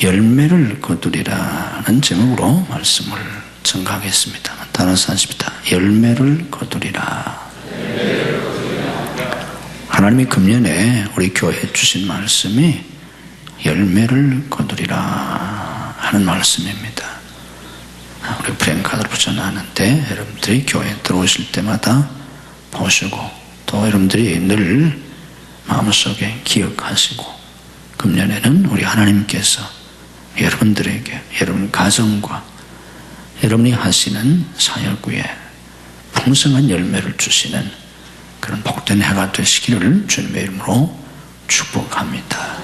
열매를 거두리라는 제목으로 말씀을 전가하겠습니다. 따라서 하십니다. 열매를 거두리라. 하나님이 금년에 우리 교회에 주신 말씀이 열매를 거두리라 하는 말씀입니다. 우리 프랭카드를 붙여놨는데 여러분들이 교회에 들어오실 때마다 보시고 또 여러분들이 늘 마음속에 기억하시고 금년에는 우리 하나님께서 여러분들에게 여러분 가정과 여러분이 하시는 사역 위에 풍성한 열매를 주시는 그런 복된 해가 되시기를 주님의 이름으로 축복합니다.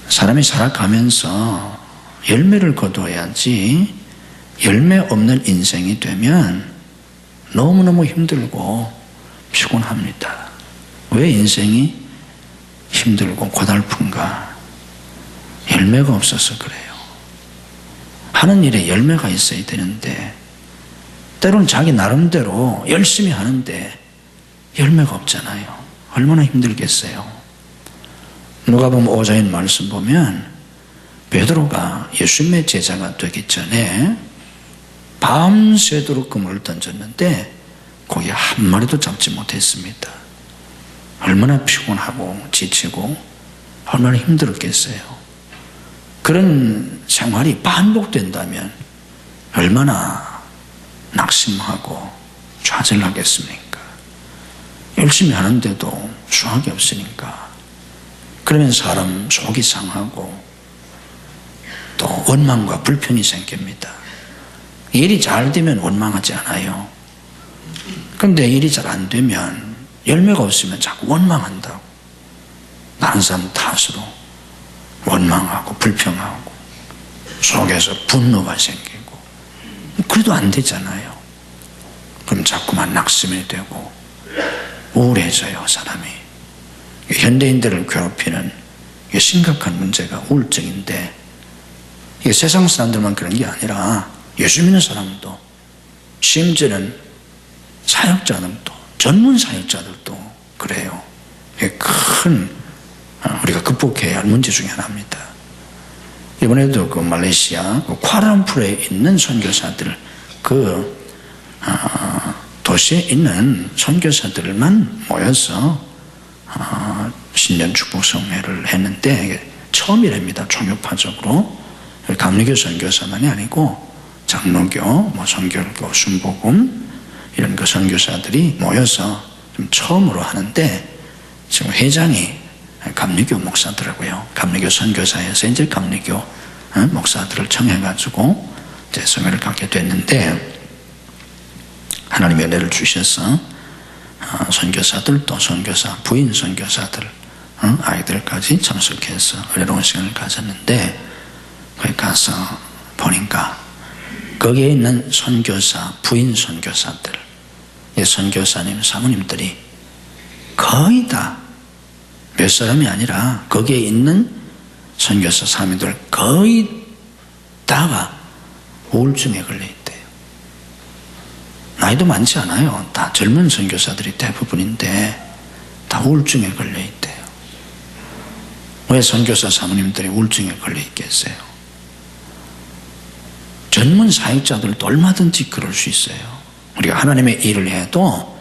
사람이 살아가면서 열매를 거두어야지 열매 없는 인생이 되면 너무너무 힘들고 피곤합니다. 왜 인생이 힘들고 고달픈가? 열매가 없어서 그래요. 하는 일에 열매가 있어야 되는데 때로는 자기 나름대로 열심히 하는데 열매가 없잖아요. 얼마나 힘들겠어요. 누가복음 5장의 말씀 보면 베드로가 예수님의 제자가 되기 전에 밤새도록 그물을 던졌는데 고기 한 마리도 잡지 못했습니다. 얼마나 피곤하고 지치고 얼마나 힘들었겠어요. 그런 생활이 반복된다면 얼마나 낙심하고 좌절하겠습니까? 열심히 하는데도 수확이 없으니까. 그러면 사람 속이 상하고 또 원망과 불편이 생깁니다. 일이 잘 되면 원망하지 않아요. 그런데 일이 잘 안 되면 열매가 없으면 자꾸 원망한다고. 다른 사람 탓으로 원망하고 불평하고 속에서 분노가 생기고 그래도 안 되잖아요. 그럼 자꾸만 낙심이 되고 우울해져요, 사람이. 현대인들을 괴롭히는 심각한 문제가 우울증인데 이게 세상 사람들만 그런 게 아니라 예수 믿는 사람도 심지어는 사역자들도 전문 사역자들도 그래요. 이게 큰 우리가 극복해야 할 문제 중에 하나입니다. 이번에도 그 말레이시아 그 쿠알라룸푸르에 있는 선교사들 도시에 있는 선교사들만 모여서 신년 축복 성회를 했는데 이게 처음이랍니다. 종교파적으로 감리교 선교사만이 아니고 장로교, 선결교, 순복음 이런 그 선교사들이 모여서 좀 처음으로 하는데 지금 회장이 감리교 목사더라고요. 감리교 선교사에서 이제 감리교 목사들을 청해가지고 이제 성회를 갖게 됐는데 하나님의 은혜를 주셔서 선교사들 또 선교사 부인 선교사들 아이들까지 참석해서 은혜로운 시간을 가졌는데 거기 가서 보니까 거기에 있는 선교사 부인 선교사들 선교사님 사모님들이 거의 다 몇 사람이 아니라 거기에 있는 선교사 사모님들 거의 다가 우울증에 걸려있대요. 나이도 많지 않아요. 다 젊은 선교사들이 대부분인데 다 우울증에 걸려있대요. 왜 선교사 사모님들이 우울증에 걸려있겠어요? 전문 사역자들도 얼마든지 그럴 수 있어요. 우리가 하나님의 일을 해도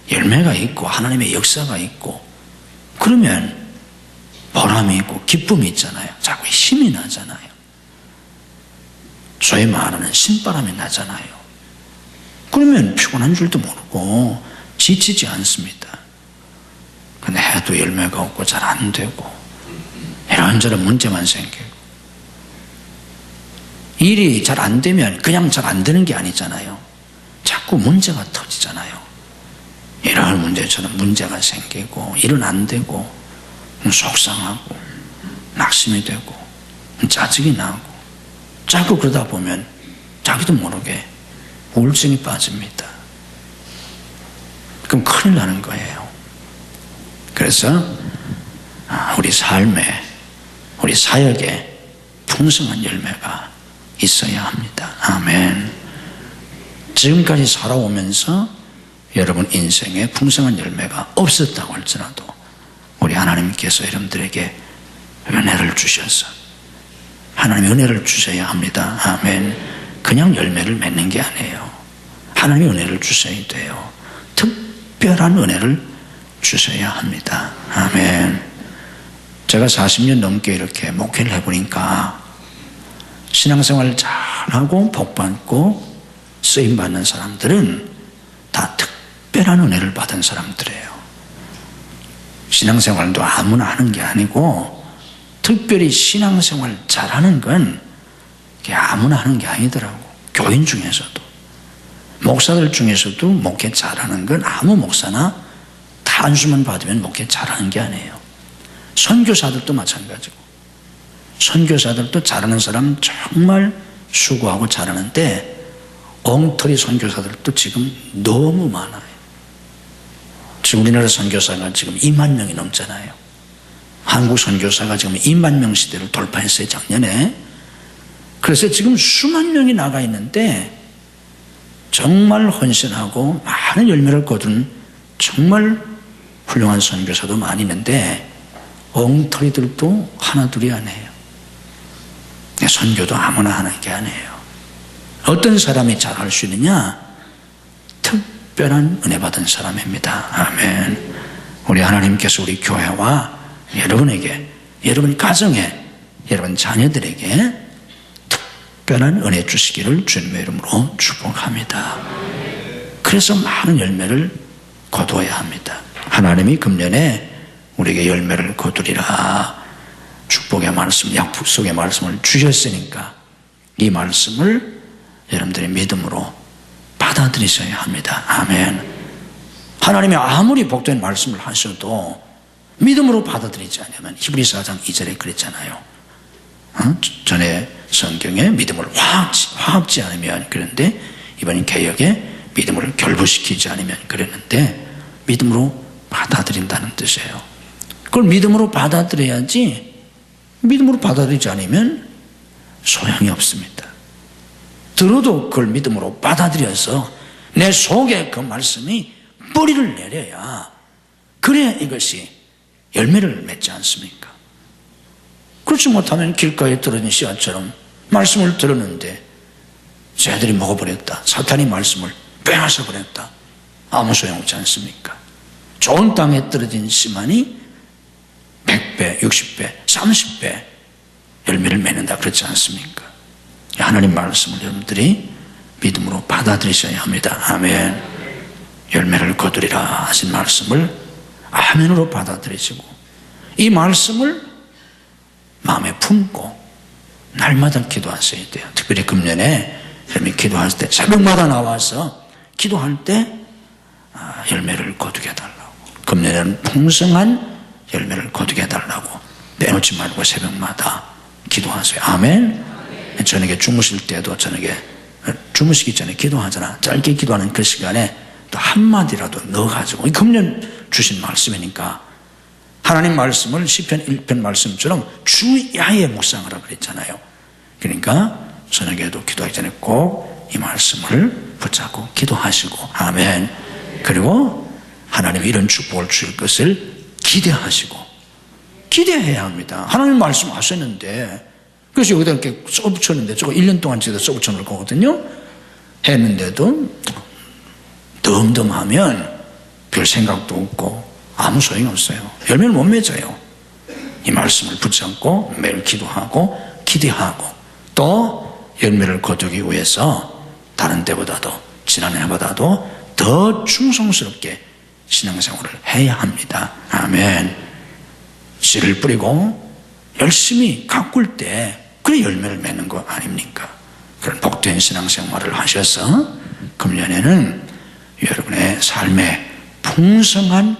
열매가 있고 하나님의 역사가 있고 그러면 보람이 있고 기쁨이 있잖아요. 자꾸 힘이 나잖아요. 소위 말하는 신바람이 나잖아요. 그러면 피곤한 줄도 모르고 지치지 않습니다. 근데 해도 열매가 없고 잘 안 되고 이런저런 문제만 생기고 일이 잘 안 되면 그냥 잘 안 되는 게 아니잖아요. 자꾸 문제가 터지잖아요. 이러한 문제처럼 문제가 생기고 일은 안 되고 속상하고 낙심이 되고 짜증이 나고 자꾸 그러다 보면 자기도 모르게 우울증이 빠집니다. 그럼 큰일 나는 거예요. 그래서 우리 삶에 우리 사역에 풍성한 열매가 있어야 합니다. 아멘. 지금까지 살아오면서 여러분 인생에 풍성한 열매가 없었다고 할지라도 우리 하나님께서 여러분들에게 은혜를 주셔서 하나님의 은혜를 주셔야 합니다. 아멘. 그냥 열매를 맺는 게 아니에요. 하나님의 은혜를 주셔야 돼요. 특별한 은혜를 주셔야 합니다. 아멘. 제가 40년 넘게 이렇게 목회를 해보니까 신앙생활 잘하고 복받고 쓰임받는 사람들은 다 특별한 은혜를 받은 사람들이에요. 신앙생활도 아무나 하는 게 아니고 특별히 신앙생활 잘하는 건 아무나 하는 게 아니더라고. 교인 중에서도 목사들 중에서도 목회 잘하는 건 아무 목사나 단수만 받으면 목회 잘하는 게 아니에요. 선교사들도 마찬가지고 선교사들도 잘하는 사람 정말 수고하고 잘하는데 엉터리 선교사들도 지금 너무 많아요. 지금 우리나라 선교사가 지금 2만 명이 넘잖아요. 한국 선교사가 지금 2만 명 시대를 돌파했어요, 작년에. 그래서 지금 수만 명이 나가 있는데 정말 헌신하고 많은 열매를 거둔 정말 훌륭한 선교사도 많이 있는데 엉터리들도 하나둘이 아니에요. 선교도 아무나 하는 게 아니에요. 어떤 사람이 잘할 수 있느냐? 특별한 은혜 받은 사람입니다. 아멘. 우리 하나님께서 우리 교회와 여러분에게, 여러분 가정에, 여러분 자녀들에게 특별한 은혜 주시기를 주님의 이름으로 축복합니다. 그래서 많은 열매를 거두어야 합니다. 하나님이 금년에 우리에게 열매를 거두리라 축복의 말씀, 약속의 말씀을 주셨으니까 이 말씀을 여러분들이 믿음으로 받아들이셔야 합니다. 아멘. 하나님이 아무리 복된 말씀을 하셔도 믿음으로 받아들이지 않으면 히브리서 4장 2절에 그랬잖아요. 전에 성경에 믿음을 화합지 않으면 그랬는데 이번 개역에 믿음을 결부시키지 않으면 그랬는데 믿음으로 받아들인다는 뜻이에요. 그걸 믿음으로 받아들여야지 믿음으로 받아들이지 않으면 소용이 없습니다. 들어도 그걸 믿음으로 받아들여서 내 속에 그 말씀이 뿌리를 내려야 그래야 이것이 열매를 맺지 않습니까? 그렇지 못하면 길가에 떨어진 씨앗처럼 말씀을 들었는데 쟤들이 먹어버렸다. 사탄이 말씀을 빼앗아버렸다. 아무 소용없지 않습니까? 좋은 땅에 떨어진 씨만이 100배, 60배, 30배 열매를 맺는다 그렇지 않습니까? 하나님 말씀을 여러분들이 믿음으로 받아들이셔야 합니다. 아멘. 열매를 거두리라 하신 말씀을 아멘으로 받아들이시고 이 말씀을 마음에 품고 날마다 기도하셔야 돼요. 특별히 금년에 여러분이 기도할 때 새벽마다 나와서 기도할 때 열매를 거두게 해달라고, 금년에는 풍성한 열매를 거두게 해달라고 빼놓지 말고 새벽마다 기도하세요. 아멘. 저녁에 주무실 때도 저녁에 주무시기 전에 기도하잖아. 짧게 기도하는 그 시간에 또 한마디라도 넣어가지고, 이 금년 주신 말씀이니까 하나님 말씀을 시편 1편 말씀처럼 주야에 묵상하라 그랬잖아요. 그러니까 저녁에도 기도하기 전에 꼭 이 말씀을 붙잡고 기도하시고, 아멘. 그리고 하나님이 이런 축복을 주실 것을 기대하시고, 기대해야 합니다. 하나님 말씀하셨는데, 그래서 여기다 이렇게 써붙였는데 저거 1년 동안 제가 써붙여 놓을 거거든요. 했는데도 덤덤하면 별 생각도 없고 아무 소용이 없어요. 열매를 못 맺어요. 이 말씀을 붙잡고 매일 기도하고 기대하고 또 열매를 거두기 위해서 다른 때보다도 지난해보다도 더 충성스럽게 신앙생활을 해야 합니다. 아멘. 씨를 뿌리고 열심히 가꿀 때 그래 열매를 맺는 거 아닙니까? 그런 복된 신앙생활을 하셔서 금년에는 여러분의 삶에 풍성한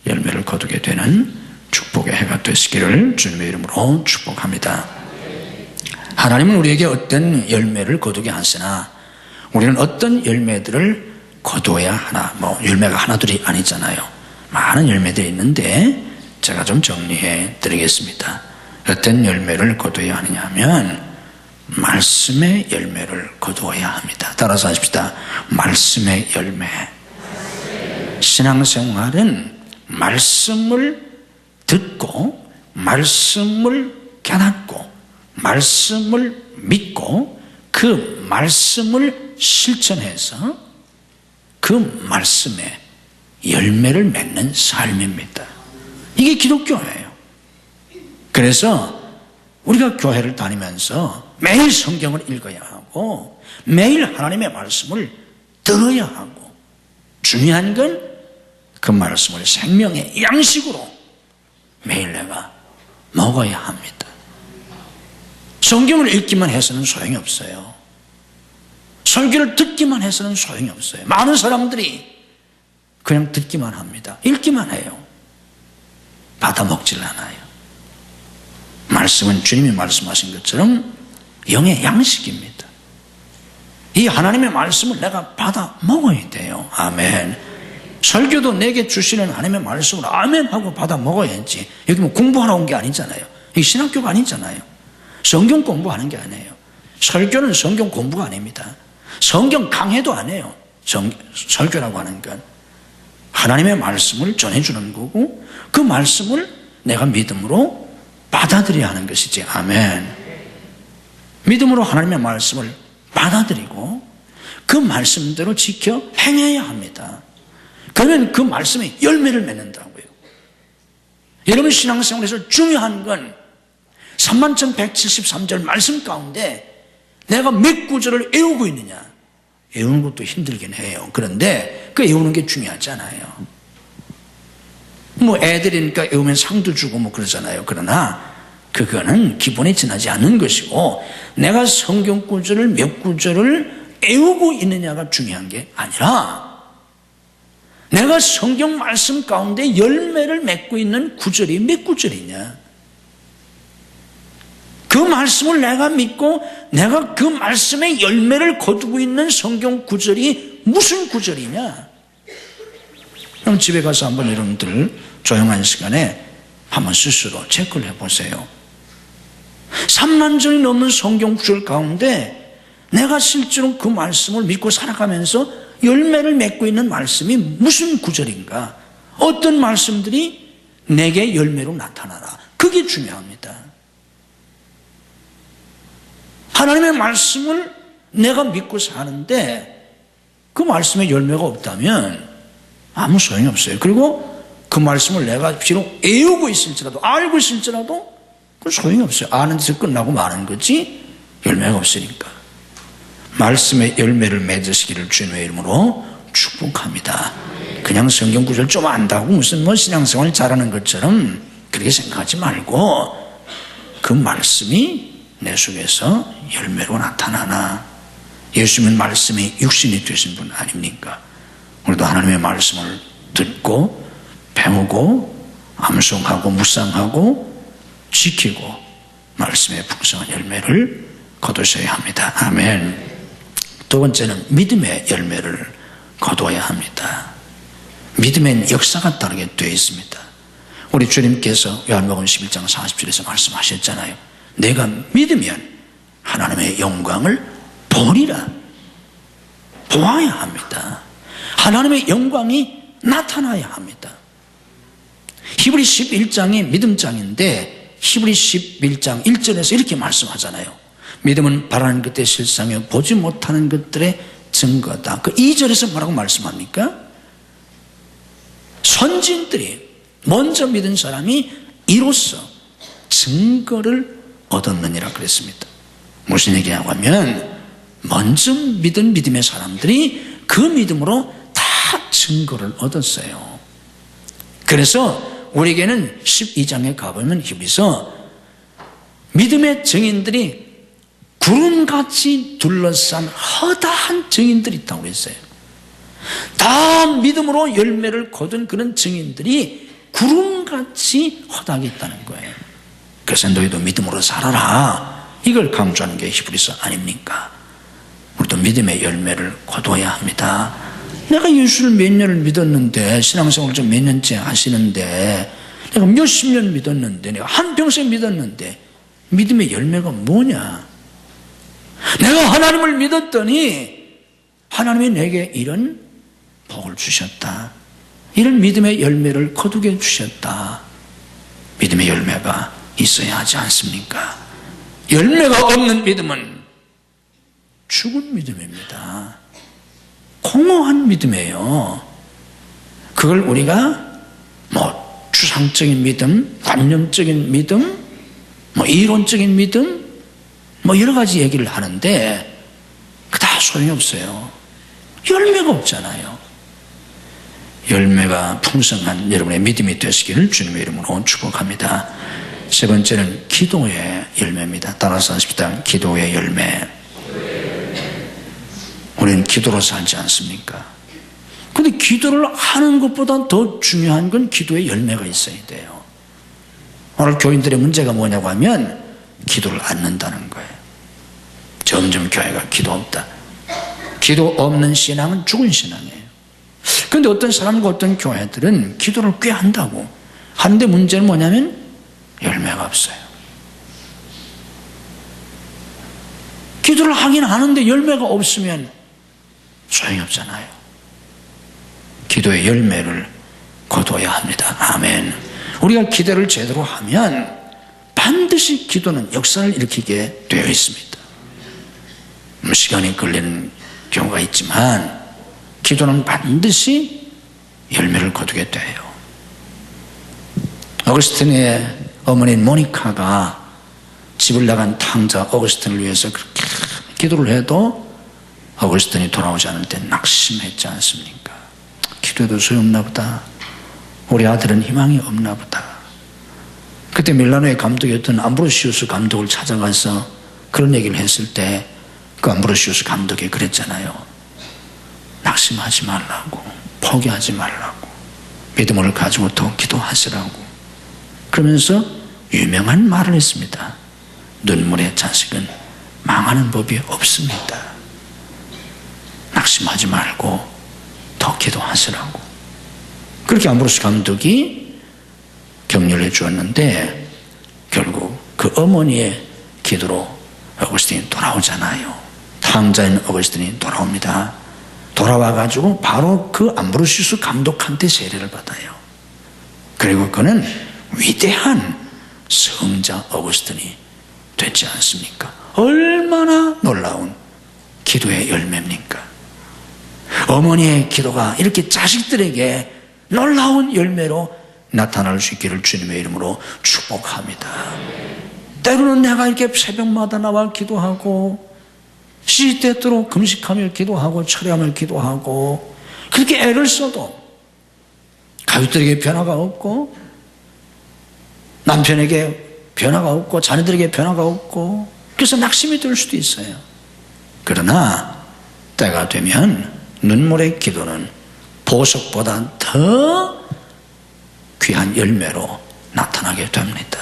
열매를 거두게 되는 축복의 해가 되시기를 주님의 이름으로 축복합니다. 하나님은 우리에게 어떤 열매를 거두게 하시나 우리는 어떤 열매들을 거두어야 하나, 열매가 하나둘이 아니잖아요. 많은 열매들이 있는데 제가 좀 정리해 드리겠습니다. 어떤 열매를 거두어야 하느냐 하면 말씀의 열매를 거두어야 합니다. 따라서 하십시다. 말씀의 열매. 신앙생활은 말씀을 듣고 말씀을 깨닫고 말씀을 믿고 그 말씀을 실천해서 그 말씀에 열매를 맺는 삶입니다. 이게 기독교예요. 그래서 우리가 교회를 다니면서 매일 성경을 읽어야 하고 매일 하나님의 말씀을 들어야 하고 중요한 건 그 말씀을 생명의 양식으로 매일 내가 먹어야 합니다. 성경을 읽기만 해서는 소용이 없어요. 설교를 듣기만 해서는 소용이 없어요. 많은 사람들이 그냥 듣기만 합니다. 읽기만 해요. 받아 먹질 않아요. 말씀은 주님이 말씀하신 것처럼 영의 양식입니다. 이 하나님의 말씀을 내가 받아 먹어야 돼요. 아멘. 설교도 내게 주시는 하나님의 말씀을 아멘 하고 받아 먹어야지. 여기 뭐 공부하러 온 게 아니잖아요. 이게 신학교가 아니잖아요. 성경 공부하는 게 아니에요. 설교는 성경 공부가 아닙니다. 성경 강해도 안 해요. 설교라고 하는 건 하나님의 말씀을 전해주는 거고 그 말씀을 내가 믿음으로 받아들여야 하는 것이지. 아멘. 믿음으로 하나님의 말씀을 받아들이고 그 말씀대로 지켜 행해야 합니다. 그러면 그 말씀에 열매를 맺는다고요. 여러분 신앙생활에서 중요한 건 31,173절 말씀 가운데 내가 몇 구절을 외우고 있느냐. 외우는 것도 힘들긴 해요. 그런데 그 외우는 게 중요하지 않아요. 뭐 애들이니까 외우면 상도 주고 뭐 그러잖아요. 그러나 그거는 기본에 지나지 않는 것이고 내가 성경 구절을 몇 구절을 외우고 있느냐가 중요한 게 아니라 내가 성경 말씀 가운데 열매를 맺고 있는 구절이 몇 구절이냐. 그 말씀을 내가 믿고 내가 그 말씀의 열매를 거두고 있는 성경 구절이 무슨 구절이냐. 그럼 집에 가서 한번 여러분들 조용한 시간에 한번 스스로 체크를 해보세요. 3만 절이 넘는 성경 구절 가운데 내가 실제로 그 말씀을 믿고 살아가면서 열매를 맺고 있는 말씀이 무슨 구절인가? 어떤 말씀들이 내게 열매로 나타나나? 그게 중요합니다. 하나님의 말씀을 내가 믿고 사는데 그 말씀에 열매가 없다면 아무 소용이 없어요. 그리고 그 말씀을 내가 비록 외우고 있을지라도 알고 있을지라도 그건 소용이 없어요. 아는 데서 끝나고 마는 거지 열매가 없으니까. 말씀의 열매를 맺으시기를 주님의 이름으로 축복합니다. 그냥 성경 구절 좀 안다고 무슨 뭐 신앙생활 잘하는 것처럼 그렇게 생각하지 말고 그 말씀이 내 속에서 열매로 나타나나. 예수님은 말씀이 육신이 되신 분 아닙니까? 우리도 하나님의 말씀을 듣고 배우고 암송하고 묵상하고 지키고 말씀의 풍성한 열매를 거두셔야 합니다. 아멘. 두 번째는 믿음의 열매를 거두어야 합니다. 믿음엔 역사가 따르게 되어 있습니다. 우리 주님께서 요한복음 11장 40절에서 말씀하셨잖아요. 내가 믿으면 하나님의 영광을 보리라. 보아야 합니다. 하나님의 영광이 나타나야 합니다. 히브리 11장이 믿음장인데 히브리 11장 1절에서 이렇게 말씀하잖아요. 믿음은 바라는 것들의 실상이요 보지 못하는 것들의 증거다. 그 2절에서 뭐라고 말씀합니까? 선진들이 먼저 믿은 사람이 이로써 증거를 얻었느니라 그랬습니다. 무슨 얘기냐고 하면 먼저 믿은 믿음의 사람들이 그 믿음으로 다 증거를 얻었어요. 그래서 우리에게는 12장에 가보면 히브리서 믿음의 증인들이 구름같이 둘러싼 허다한 증인들이 있다고 그랬어요. 다 믿음으로 열매를 거둔 그런 증인들이 구름같이 허다하게 있다는 거예요. 그래서 너희도 믿음으로 살아라. 이걸 강조하는 게 히브리서 아닙니까? 우리도 믿음의 열매를 거두어야 합니다. 내가 예수를 몇 년을 믿었는데, 신앙생활을 좀 몇 년째 하시는데, 내가 몇십 년 믿었는데, 내가 한평생 믿었는데 믿음의 열매가 뭐냐? 내가 하나님을 믿었더니 하나님이 내게 이런 복을 주셨다. 이런 믿음의 열매를 거두게 주셨다. 믿음의 열매가 있어야 하지 않습니까? 열매가 없는 믿음은 죽은 믿음입니다. 공허한 믿음이에요. 그걸 우리가 추상적인 믿음, 관념적인 믿음, 이론적인 믿음, 여러 가지 얘기를 하는데 다 소용이 없어요. 열매가 없잖아요. 열매가 풍성한 여러분의 믿음이 되시기를 주님의 이름으로 축복합니다. 세 번째는 기도의 열매입니다. 따라서 하십시다. 기도의 열매. 우리는 기도로 살지 않습니까? 그런데 기도를 하는 것보다 더 중요한 건 기도의 열매가 있어야 돼요. 오늘 교인들의 문제가 뭐냐고 하면 기도를 안 넣는다는 거예요. 점점 교회가 기도 없다. 기도 없는 신앙은 죽은 신앙이에요. 그런데 어떤 사람과 어떤 교회들은 기도를 꽤 한다고 하는데 문제는 뭐냐면 열매가 없어요. 기도를 하긴 하는데 열매가 없으면 소용이 없잖아요. 기도의 열매를 거둬야 합니다. 아멘. 우리가 기도를 제대로 하면 반드시 기도는 역사를 일으키게 되어 있습니다. 시간이 걸리는 경우가 있지만 기도는 반드시 열매를 거두게 돼요. 어거스틴의 어머니 모니카가 집을 나간 탕자 어거스틴을 위해서 그렇게 기도를 해도 어거스틴이 돌아오지 않을 때 낙심했지 않습니까? 기도해도 소용없나 보다. 우리 아들은 희망이 없나 보다. 그때 밀라노의 감독이었던 암브로시우스 감독을 찾아가서 그런 얘기를 했을 때 그 암브로시우스 감독이 그랬잖아요. 낙심하지 말라고, 포기하지 말라고, 믿음을 가지고 더 기도하시라고. 그러면서 유명한 말을 했습니다. 눈물의 자식은 망하는 법이 없습니다. 낙심하지 말고 더 기도하시라고. 그렇게 암브로스 감독이 격려를 해주었는데 결국 그 어머니의 기도로 어거스틴이 돌아오잖아요. 탕자인 어거스틴이 돌아옵니다. 돌아와가지고 바로 그 암브로시우스 감독한테 세례를 받아요. 그리고 그는 위대한 성자 어거스틴이 됐지 않습니까? 얼마나 놀라운 기도의 열매입니까? 어머니의 기도가 이렇게 자식들에게 놀라운 열매로 나타날 수 있기를 주님의 이름으로 축복합니다. 때로는 내가 이렇게 새벽마다 나와 기도하고 시시때때로 금식하며 기도하고 철회하며 기도하고 그렇게 애를 써도 가족들에게 변화가 없고 남편에게 변화가 없고 자녀들에게 변화가 없고 그래서 낙심이 들 수도 있어요. 그러나 때가 되면 눈물의 기도는 보석보다 더 귀한 열매로 나타나게 됩니다.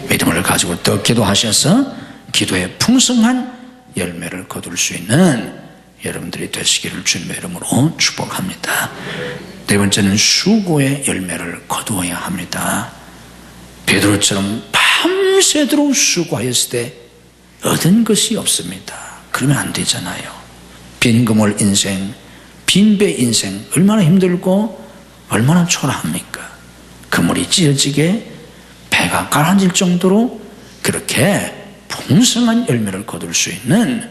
믿음을 가지고 더 기도하셔서 기도의 풍성한 열매를 거둘 수 있는 여러분들이 되시기를 주님의 이름으로 축복합니다. 네 번째는 수고의 열매를 거두어야 합니다. 베드로처럼 밤새도록 수고하였을 때 얻은 것이 없습니다. 그러면 안 되잖아요. 빈 그물 인생, 빈배 인생 얼마나 힘들고 얼마나 초라합니까? 그물이 찢어지게 배가 가라앉을 정도로 그렇게 풍성한 열매를 거둘 수 있는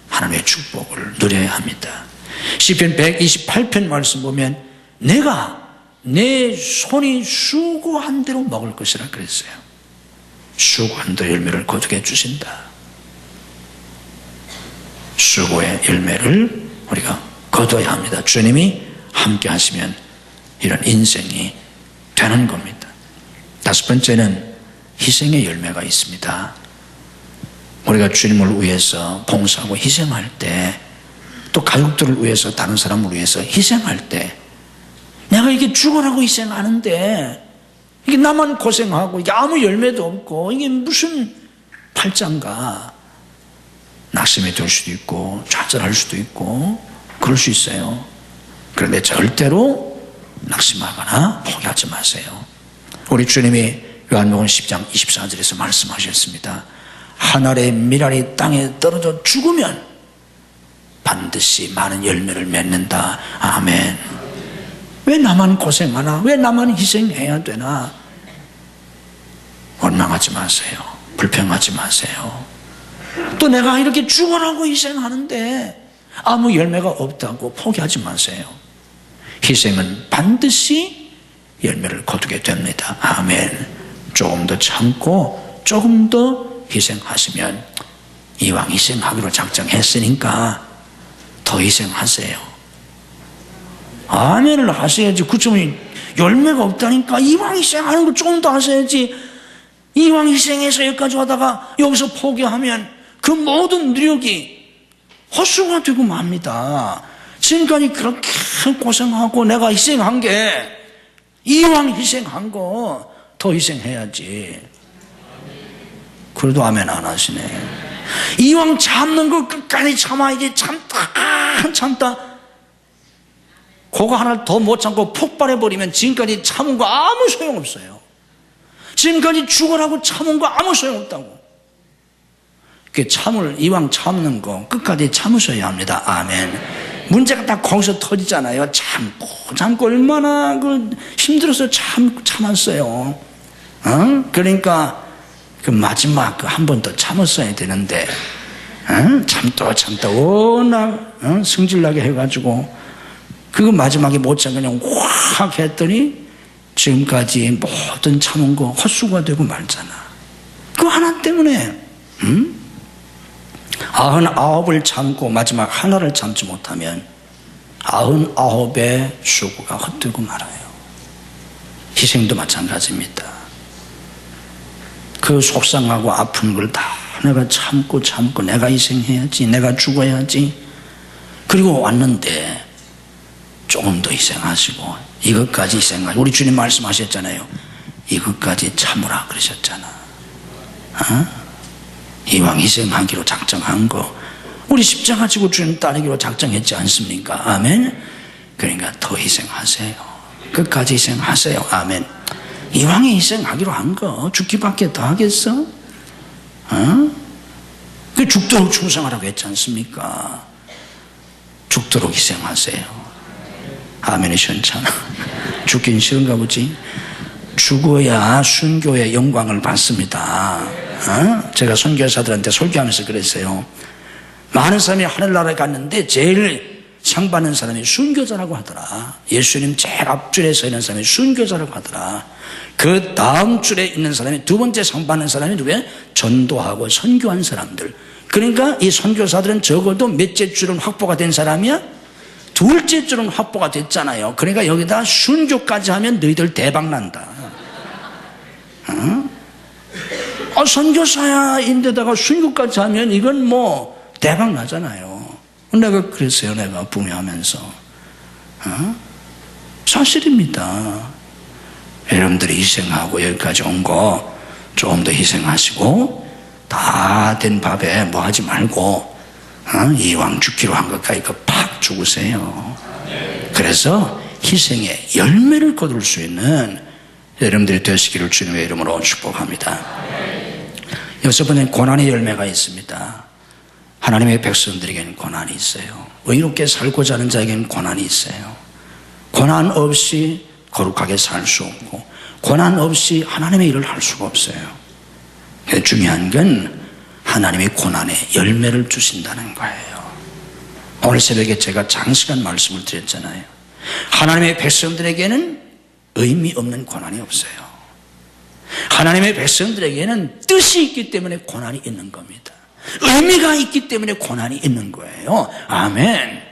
하나님의 축복을 누려야 합니다. 시편 128편 말씀 보면 내가 내 손이 수고한 대로 먹을 것이라 그랬어요. 수고한 대로 열매를 거두게 해주신다. 수고의 열매를 우리가 거둬야 합니다. 주님이 함께 하시면 이런 인생이 되는 겁니다. 다섯 번째는 희생의 열매가 있습니다. 우리가 주님을 위해서 봉사하고 희생할 때, 또 가족들을 위해서 다른 사람을 위해서 희생할 때, 내가 이게 죽어라고 희생하는데 이게 나만 고생하고 이게 아무 열매도 없고 이게 무슨 팔짱가, 낙심이 될 수도 있고 좌절할 수도 있고 그럴 수 있어요. 그런데 절대로 낙심하거나 포기하지 마세요. 우리 주님이 요한복음 10장 24절에서 말씀하셨습니다. 한 알의 밀알이 땅에 떨어져 죽으면 반드시 많은 열매를 맺는다. 아멘. 왜 나만 고생하나? 왜 나만 희생해야 되나? 원망하지 마세요. 불평하지 마세요. 또 내가 이렇게 죽어라고 희생하는데 아무 열매가 없다고 포기하지 마세요. 희생은 반드시 열매를 거두게 됩니다. 아멘. 조금 더 참고 조금 더 희생하시면, 이왕 희생하기로 작정했으니까 더 희생하세요. 아멘을 하셔야지. 그쯤에 열매가 없다니까 이왕 희생하는 거 조금 더 하셔야지. 이왕 희생해서 여기까지 와다가 여기서 포기하면 그 모든 노력이 헛수가 되고 맙니다. 지금까지 그렇게 고생하고 내가 희생한 게, 이왕 희생한 거 더 희생해야지. 그래도 아멘 안 하시네. 이왕 참는 거 끝까지 참아야지. 참다 그거 하나를 더 못 참고 폭발해버리면 지금까지 참은 거 아무 소용없어요. 지금까지 죽으라고 참은 거 아무 소용없다고. 그 이왕 참는 거 끝까지 참으셔야 합니다. 아멘. 문제가 딱 거기서 터지잖아요. 참고 얼마나 힘들어서 참았어요. 그러니까 그 마지막 한 번 더 참았어야 되는데, 참다 워낙 승질나게 해가지고 그거 마지막에 못 참 그냥 확 했더니 지금까지 모든 참은 거 헛수가 되고 말잖아. 그 하나 때문에 99을 참고 마지막 하나를 참지 못하면 99의 수고가 헛되고 말아요. 희생도 마찬가지입니다. 그 속상하고 아픈 걸 다 내가 참고 내가 희생해야지, 내가 죽어야지. 그리고 왔는데 조금 더 희생하시고 이것까지 희생하시고, 우리 주님 말씀하셨잖아요. 이것까지 참으라 그러셨잖아. 이왕 희생하기로 작정한 거, 우리 십자가 지고 주님 따르기로 작정했지 않습니까? 아멘. 그러니까 더 희생하세요. 끝까지 희생하세요. 아멘. 이왕에 희생하기로 한 거 죽기밖에 더 하겠어? 그 죽도록 충성하라고 했지 않습니까? 죽도록 희생하세요. 아멘이 시원찮아. 죽긴 싫은가 보지. 죽어야 순교의 영광을 받습니다. 제가 선교사들한테 설교하면서 그랬어요. 많은 사람이 하늘나라에 갔는데 제일 상 받는 사람이 순교자라고 하더라. 예수님 제일 앞줄에 서 있는 사람이 순교자라고 하더라. 그 다음 줄에 있는 사람이, 두 번째 상 받는 사람이 누구야? 전도하고 선교한 사람들. 그러니까 이 선교사들은 적어도 몇째 줄은 확보가 된 사람이야? 둘째 줄은 확보가 됐잖아요. 그러니까 여기다 순교까지 하면 너희들 대박 난다. 선교사야인데다가 순교까지 하면 이건 뭐 대박 나잖아요. 내가 그랬어요. 내가 부모하면서 사실입니다. 여러분들이 희생하고 여기까지 온 거 조금 더 희생하시고, 다 된 밥에 뭐 하지 말고 이왕 죽기로 한 것까지 팍 죽으세요. 그래서 희생의 열매를 거둘 수 있는 여러분들이 되시기를 주님의 이름으로 축복합니다. 여섯 번째, 고난의 열매가 있습니다. 하나님의 백성들에게는 고난이 있어요. 의롭게 살고자 하는 자에게는 고난이 있어요. 고난 없이 거룩하게 살 수 없고, 고난 없이 하나님의 일을 할 수가 없어요. 중요한 건 하나님이 고난의 열매를 주신다는 거예요. 오늘 새벽에 제가 장시간 말씀을 드렸잖아요. 하나님의 백성들에게는 의미 없는 고난이 없어요. 하나님의 백성들에게는 뜻이 있기 때문에 고난이 있는 겁니다. 의미가 있기 때문에 고난이 있는 거예요. 아멘.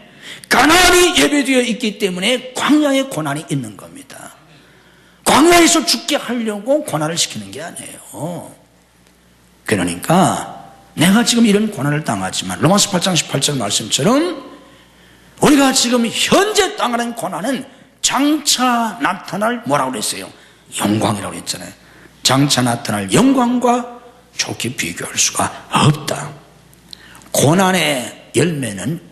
가나안이 예배되어 있기 때문에 광야에 고난이 있는 겁니다. 광야에서 죽게 하려고 고난을 시키는 게 아니에요. 그러니까 내가 지금 이런 고난을 당하지만 로마서 8장 18절 말씀처럼 우리가 지금 현재 당하는 고난은 장차 나타날 뭐라고 그랬어요? 영광이라고 했잖아요. 장차 나타날 영광과 좋게 비교할 수가 없다. 고난의 열매는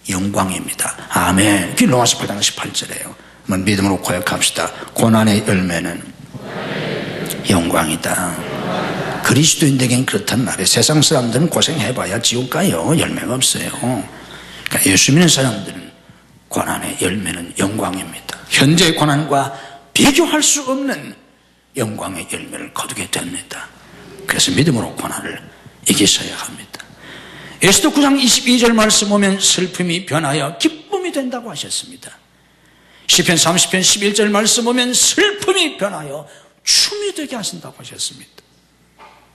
영광입니다. 아멘. 그게 로마서 8장 18절이에요. 한번 믿음으로 고백합시다. 고난의 열매는 영광이다. 그리스도인에게는 그렇단 말이에요. 세상 사람들은 고생해봐야 지옥 가요. 열매가 없어요. 그러니까 예수 믿는 사람들은 고난의 열매는 영광입니다. 현재의 고난과 비교할 수 없는 영광의 열매를 거두게 됩니다. 그래서 믿음으로 고난을 이기셔야 합니다. 에스더 9장 22절 말씀 보면 슬픔이 변하여 기쁨이 된다고 하셨습니다. 시편 30편 11절 말씀 보면 슬픔이 변하여 춤이 되게 하신다고 하셨습니다.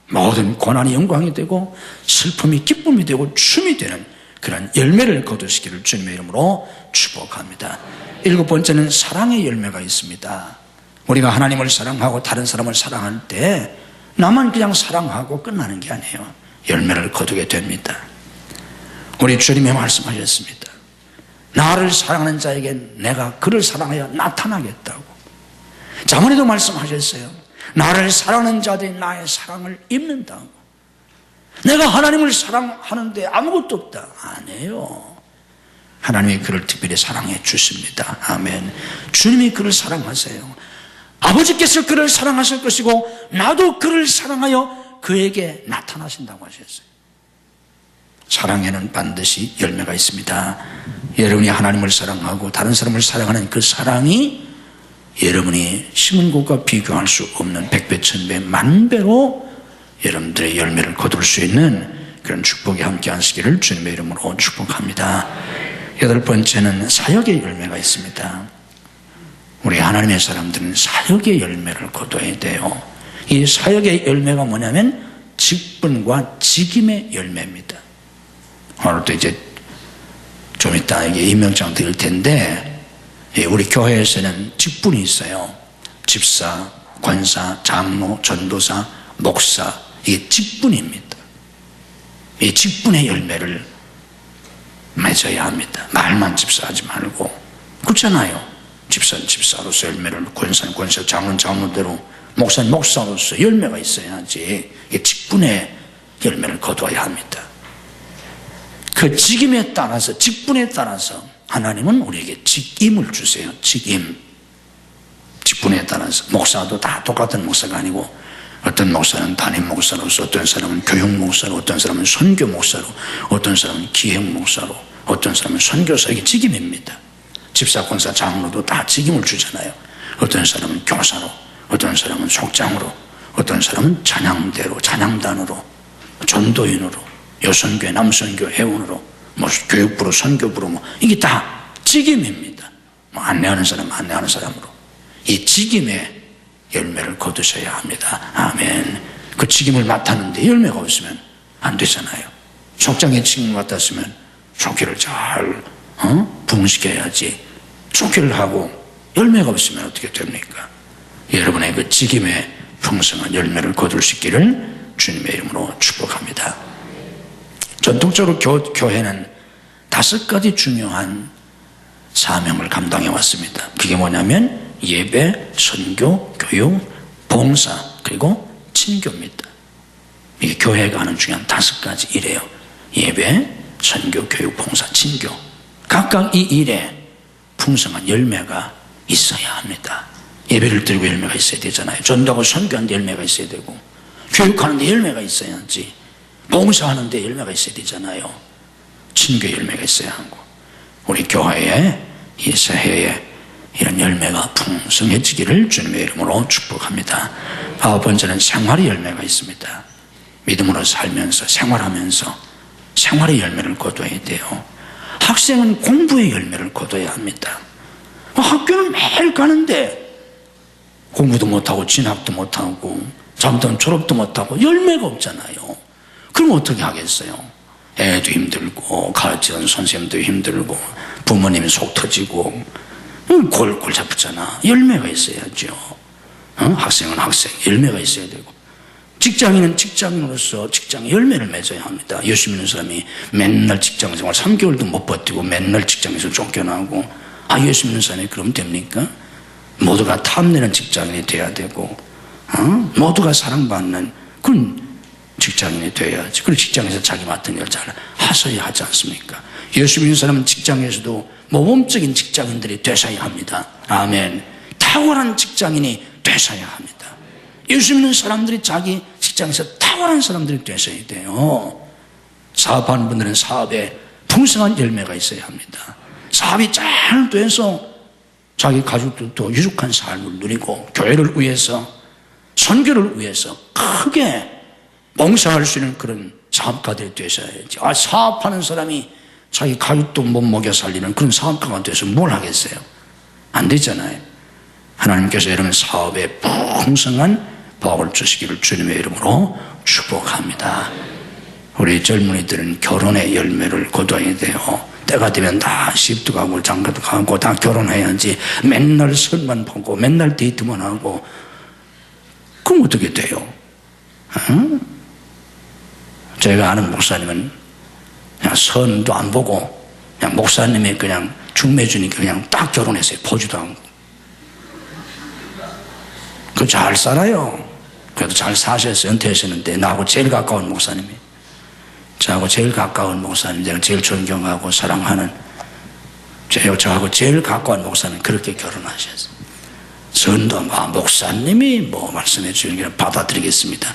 모든 고난이 영광이 되고 슬픔이 기쁨이 되고 춤이 되는 그런 열매를 거두시기를 주님의 이름으로 축복합니다. 7번째는 사랑의 열매가 있습니다. 우리가 하나님을 사랑하고 다른 사람을 사랑할 때 나만 그냥 사랑하고 끝나는 게 아니에요. 열매를 거두게 됩니다. 우리 주님이 말씀하셨습니다. 나를 사랑하는 자에게 내가 그를 사랑하여 나타나겠다고. 자문에도 말씀하셨어요. 나를 사랑하는 자들이 나의 사랑을 입는다고. 내가 하나님을 사랑하는데 아무것도 없다. 아니에요. 하나님이 그를 특별히 사랑해 주십니다. 아멘. 주님이 그를 사랑하세요. 아버지께서 그를 사랑하실 것이고 나도 그를 사랑하여 그에게 나타나신다고 하셨어요. 사랑에는 반드시 열매가 있습니다. 여러분이 하나님을 사랑하고 다른 사람을 사랑하는 그 사랑이 여러분이 심은 것과 비교할 수 없는 100배, 1000배, 만배로 여러분들의 열매를 거둘 수 있는 그런 축복이 함께 하시기를 주님의 이름으로 축복합니다. 8번째는 사역의 열매가 있습니다. 우리 하나님의 사람들은 사역의 열매를 거둬야 돼요. 이 사역의 열매가 뭐냐면 직분과 직임의 열매입니다. 오늘도 이제 좀 이따 이게 임명장 드릴 텐데, 우리 교회에서는 직분이 있어요. 집사, 권사, 장로, 전도사, 목사, 이게 직분입니다. 이 직분의 열매를 맺어야 합니다. 말만 집사하지 말고. 그렇잖아요. 집사는 집사로서 열매를, 권사는 권사, 장로는 장로대로, 목사는 목사로서 열매가 있어야지. 이게 직분의 열매를 거두어야 합니다. 그 직임에 따라서, 직분에 따라서 하나님은 우리에게 직임을 주세요. 직임. 직분에 따라서. 목사도 다 똑같은 목사가 아니고, 어떤 목사는 담임 목사로서, 어떤 사람은 교육 목사로, 어떤 사람은 선교 목사로, 어떤 사람은 기획 목사로, 어떤 사람은 선교사. 이게 직임입니다. 집사, 권사, 장로도 다 직임을 주잖아요. 어떤 사람은 교사로, 어떤 사람은 속장으로, 어떤 사람은 찬양대로, 찬양단으로, 전도인으로, 여선교회, 남선교회 회원으로, 교육부로, 선교부로, 이게 다 직임입니다. 안내하는 사람, 안내하는 사람으로. 이 직임의 열매를 거두셔야 합니다. 아멘. 그 직임을 맡았는데 열매가 없으면 안 되잖아요. 족장의 직임을 맡았으면 족기를 잘 부흥시켜야지. 족기를 하고 열매가 없으면 어떻게 됩니까? 여러분의 그 직임의 풍성한 열매를 거둘 수 있기를 주님의 이름으로 축복합니다. 전통적으로 교회는 5가지 중요한 사명을 감당해 왔습니다. 그게 뭐냐면 예배, 선교, 교육, 봉사, 그리고 친교입니다. 이게 교회가 하는 중요한 5가지 일이에요. 예배, 선교, 교육, 봉사, 친교. 각각 이 일에 풍성한 열매가 있어야 합니다. 예배를 드리고 열매가 있어야 되잖아요. 전도하고 선교하는데 열매가 있어야 되고, 교육하는데 열매가 있어야지, 봉사하는데 열매가 있어야 되잖아요. 친교에 열매가 있어야 하고, 우리 교회에 이 새해에 이런 열매가 풍성해지기를 주님의 이름으로 축복합니다. 9번째는 생활의 열매가 있습니다. 믿음으로 살면서, 생활하면서 생활의 열매를 거둬야 돼요. 학생은 공부의 열매를 거둬야 합니다. 학교는 매일 가는데 공부도 못하고 진학도 못하고 잘못하면 졸업도 못하고 열매가 없잖아요. 그럼 어떻게 하겠어요? 애도 힘들고 가르치는 선생님도 힘들고 부모님이 속 터지고 골골 잡혔잖아. 열매가 있어야죠. 학생은 학생, 열매가 있어야 되고, 직장인은 직장인으로서 직장에 열매를 맺어야 합니다. 예수 믿는 사람이 맨날 직장 생활 3개월도 못 버티고 맨날 직장에서 쫓겨나고, 예수 믿는 사람이 그러면 됩니까? 모두가 탐내는 직장인이 돼야 되고, 모두가 사랑받는 그런 직장인이 돼야지. 그리고 직장에서 자기 맡은 일을 잘 하셔야 하지 않습니까? 예수 믿는 사람은 직장에서도 모범적인 직장인들이 되셔야 합니다. 아멘. 탁월한 직장인이 되셔야 합니다. 예수 믿는 사람들이 자기 직장에서 탁월한 사람들이 되셔야 돼요. 사업하는 분들은 사업에 풍성한 열매가 있어야 합니다. 사업이 잘 돼서 자기 가족들도 유족한 삶을 누리고, 교회를 위해서, 선교를 위해서 크게 봉사할 수 있는 그런 사업가들이 되셔야지. 사업하는 사람이 자기 가족도 못 먹여 살리는 그런 사업가가 돼서 뭘 하겠어요? 안 되잖아요. 하나님께서 여러분 사업에 풍성한 복을 주시기를 주님의 이름으로 축복합니다. 우리 젊은이들은 결혼의 열매를 거둬야 돼요. 때가 되면 다 시집도 가고 장가도 가고 다 결혼해야지. 맨날 선만 보고 맨날 데이트만 하고 그럼 어떻게 돼요? 응? 제가 아는 목사님은 그냥 선도 안 보고 그냥 목사님이 그냥 중매주니까 그냥 딱 결혼했어요. 보지도 않고. 그 잘 살아요. 그래도 잘 사셨어요. 은퇴하셨는데 나하고 제일 가까운 목사님이. 저하고 제일 가까운 목사님, 제가 제일 존경하고 사랑하는 저하고 제일 가까운 목사님 그렇게 결혼하셨어요. 선도 목사님이 뭐 말씀해 주시는 받아들이겠습니다.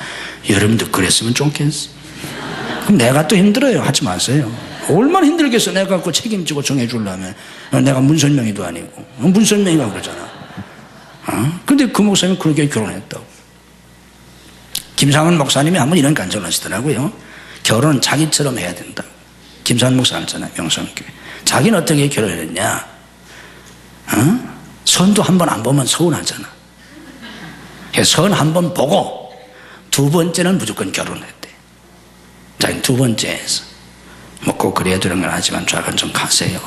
여러분도 그랬으면 좋겠어. 그럼 내가 또 힘들어요. 하지 마세요. 얼마나 힘들겠어. 내가 그 책임지고 정해주려면. 내가 문설명이도 아니고. 문설명이가 그러잖아. 근데 그 목사님이 그렇게 결혼했다고. 김상원 목사님이 한번 이런 간증을 하시더라고요. 결혼은 자기처럼 해야 된다. 김상원 목사 알잖아요. 명성교회. 자기는 어떻게 결혼했냐? 선도 한 번 안 보면 서운하잖아. 선 한 번 보고 두 번째는 무조건 결혼했대. 자기는 두 번째에서 뭐 꼭 그래야 되는 건 하지만 좌간 좀 가세요.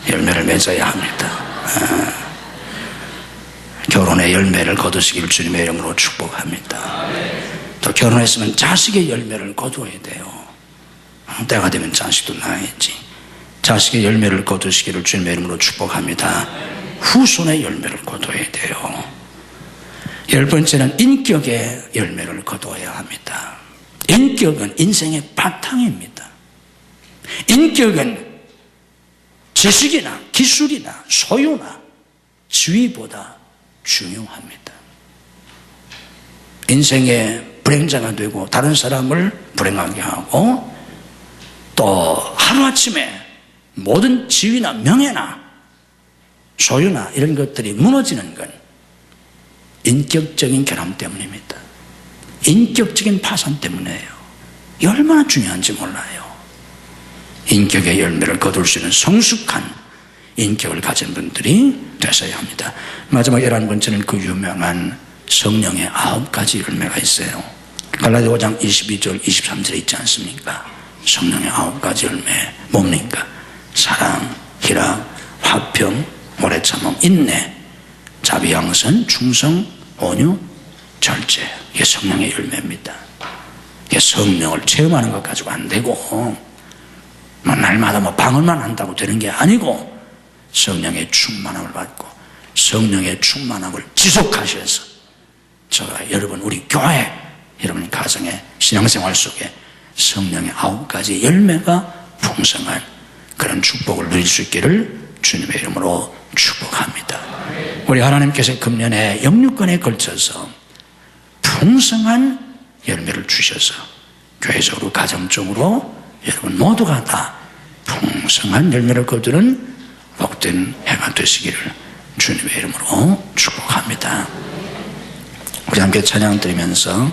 열매를 맺어야 합니다. 결혼의 열매를 거두시기를 주님의 이름으로 축복합니다. 또 결혼했으면 자식의 열매를 거두어야 돼요. 때가 되면 자식도 낳아야지. 자식의 열매를 거두시기를 주님의 이름으로 축복합니다. 후손의 열매를 거두어야 돼요. 10번째는 인격의 열매를 거두어야 합니다. 인격은 인생의 바탕입니다. 인격은 지식이나 기술이나 소유나 지위보다 중요합니다. 인생의 불행자가 되고 다른 사람을 불행하게 하고 또 하루아침에 모든 지위나 명예나 소유나 이런 것들이 무너지는 건 인격적인 결함 때문입니다. 인격적인 파산 때문이에요. 이 얼마나 중요한지 몰라요. 인격의 열매를 거둘 수 있는 성숙한 인격을 가진 분들이 되셔야 합니다. 마지막 11번째는 그 유명한 성령의 9가지 열매가 있어요. 갈라디아 5장 22절 23절에 있지 않습니까? 성령의 9가지 열매 뭡니까? 사랑, 희락, 화평, 오래 참음, 인내, 자비, 양선, 충성, 온유, 절제. 이게 성령의 열매입니다. 이게 성령을 체험하는 것 가지고 안 되고 날마다 방언만 한다고 되는 게 아니고 성령의 충만함을 받고 성령의 충만함을 지속하셔서 저와 여러분 우리 교회 여러분 가정의 신앙생활 속에 성령의 9가지 열매가 풍성한 그런 축복을 누릴 수 있기를 주님의 이름으로 축복합니다. 우리 하나님께서 금년에 영육권에 걸쳐서 풍성한 열매를 주셔서 교회적으로 가정적으로 여러분 모두가 다 풍성한 열매를 거두는 복된 해가 되시기를 주님의 이름으로 축복합니다. 우리 함께 찬양 드리면서